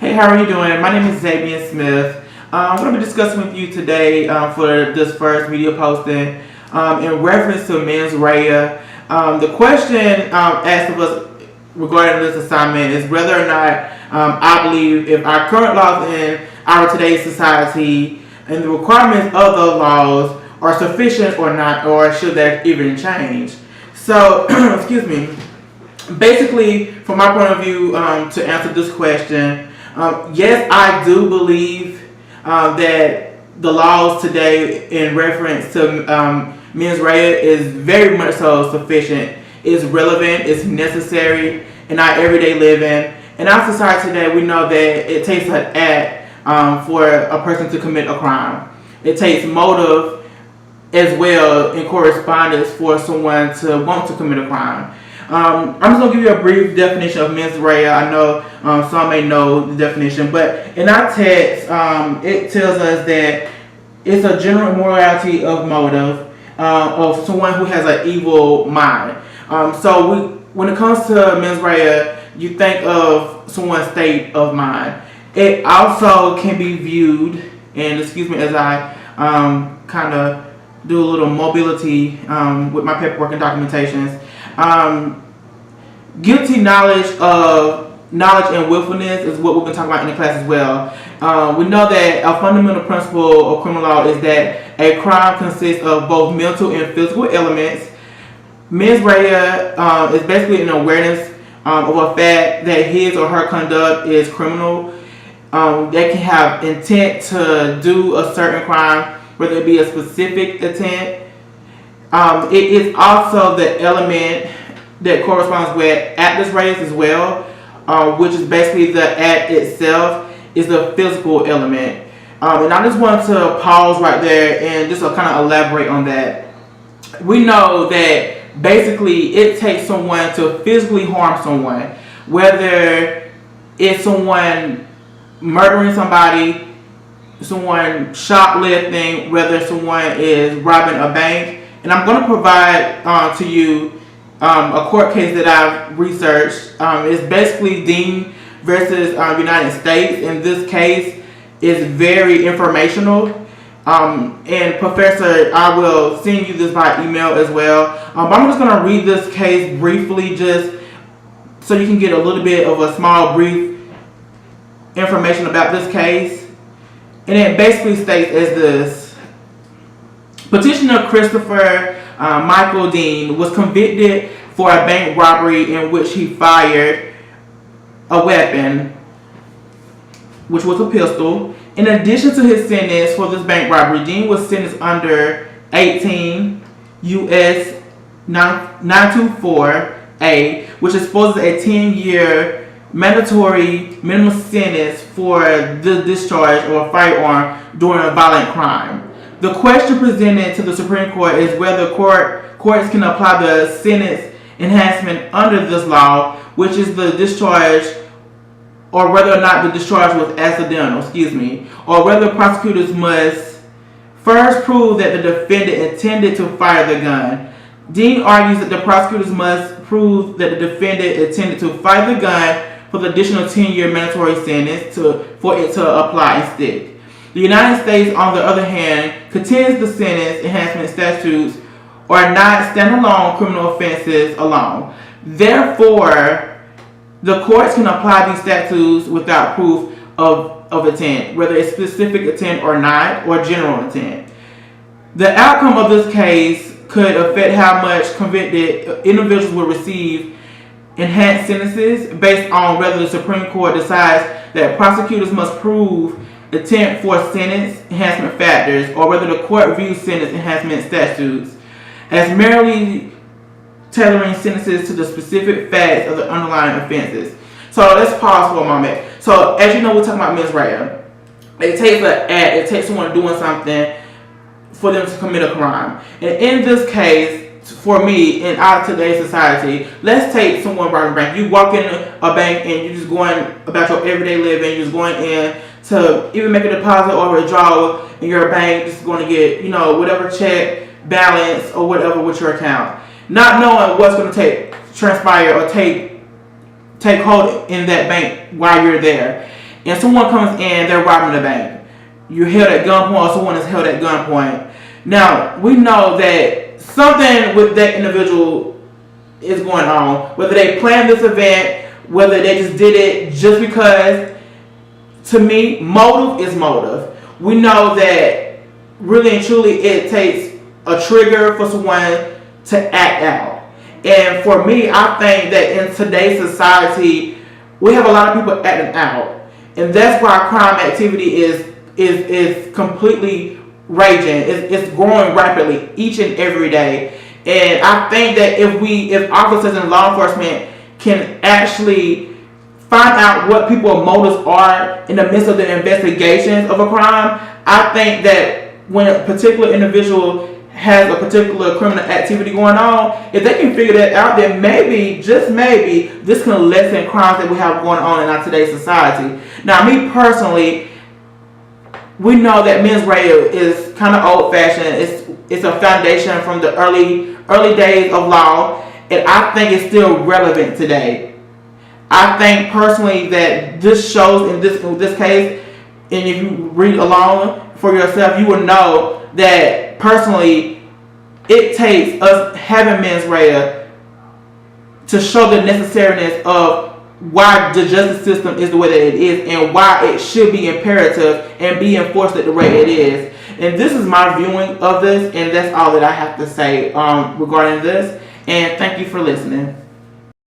Hey, how are you doing? My name is Xavier Smith. I'm going to be discussing with you today for this first video posting in reference to mens rea. The question asked of us regarding this assignment is whether or not I believe if our current laws in our today's society and the requirements of those laws are sufficient or not, or should that even change. So, excuse me. Basically, from my point of view, to answer this question, yes, I do believe that the laws today in reference to mens rea is very much so sufficient. It's relevant, it's necessary in our everyday living. In our society today, we know that it takes an act for a person to commit a crime. It takes motive as well in correspondence for someone to want to commit a crime. I'm just going to give you a brief definition of mens rea. I know some may know the definition, but in our text, it tells us that it's a general immorality of motive of someone who has an evil mind. When it comes to mens rea, you think of someone's state of mind. It also can be viewed, and excuse me as I kind of do a little mobility with my paperwork and documentations. Guilty knowledge and willfulness is what we've been talking about in the class as well. We know that a fundamental principle of criminal law is that a crime consists of both mental and physical elements. Mens rea is basically an awareness of a fact that his or her conduct is criminal. They can have intent to do a certain crime, whether it be a specific intent. It is also the element that corresponds with actus reus as well, which is basically the act itself is the physical element. And I just want to pause right there and just kind of elaborate on that. We know that basically it takes someone to physically harm someone, whether it's someone murdering somebody, someone shoplifting, whether someone is robbing a bank. And I'm going to provide to you a court case that I've researched. It's basically Dean versus United States. In this case, it's very informational. And Professor, I will send you this by email as well. But I'm just going to read this case briefly just so you can get a little bit of a small brief information about this case. And it basically states as this. Petitioner Christopher Michael Dean was convicted for a bank robbery in which he fired a weapon, which was a pistol. In addition to his sentence for this bank robbery, Dean was sentenced under 18 U.S. 924A, which exposes a 10-year mandatory minimum sentence for the discharge of a firearm during a violent crime. The question presented to the Supreme Court is whether courts can apply the sentence enhancement under this law, which is the discharge, or whether or not the discharge was accidental, or whether prosecutors must first prove that the defendant intended to fire the gun. Dean argues that the prosecutors must prove that the defendant intended to fire the gun for the additional 10-year mandatory sentence for it to apply and stick. The United States, on the other hand, contends the sentence enhancement statutes are not standalone criminal offenses alone. Therefore, the courts can apply these statutes without proof of intent, whether it's specific intent or not, or general intent. The outcome of this case could affect how much convicted individuals will receive enhanced sentences based on whether the Supreme Court decides that prosecutors must prove intent for sentence enhancement factors, or whether the court views sentence enhancement statutes as merely tailoring sentences to the specific facts of the underlying offenses. So let's pause for a moment. So as you know, we're talking about mens rea. It takes an act, it takes someone doing something for them to commit a crime. And in this case, for me, in our today's society, let's take someone robbing a bank. You walk in a bank and you're just going about your everyday living, you're just going in to even make a deposit or a withdrawal in your bank, just going to get, whatever check, balance, or whatever with your account. Not knowing what's going to transpire or take hold in that bank while you're there. and someone comes in, they're robbing the bank. You're held at gunpoint, or someone is held at gunpoint. Now, we know that something with that individual is going on. Whether they planned this event, whether they just did it just because, to me, motive is motive. We know that really and truly it takes a trigger for someone to act out. And for me, I think that in today's society, we have a lot of people acting out. And that's why crime activity is completely raging. It's growing rapidly each and every day. And I think that if officers and law enforcement can actually find out what people's motives are in the midst of the investigations of a crime, I think that when a particular individual has a particular criminal activity going on, if they can figure that out, then maybe, just maybe, this can lessen crimes that we have going on in our today's society. Now, me personally, we know that mens rea is kind of old-fashioned. It's a foundation from the early days of law, and I think it's still relevant today. I think personally that this shows in this case, and if you read along for yourself, you will know that personally it takes us having mens rea to show the necessariness of why the justice system is the way that it is, and why it should be imperative and be enforced at the rate it is. And this is my viewing of this, and that's all that I have to say regarding this. And thank you for listening.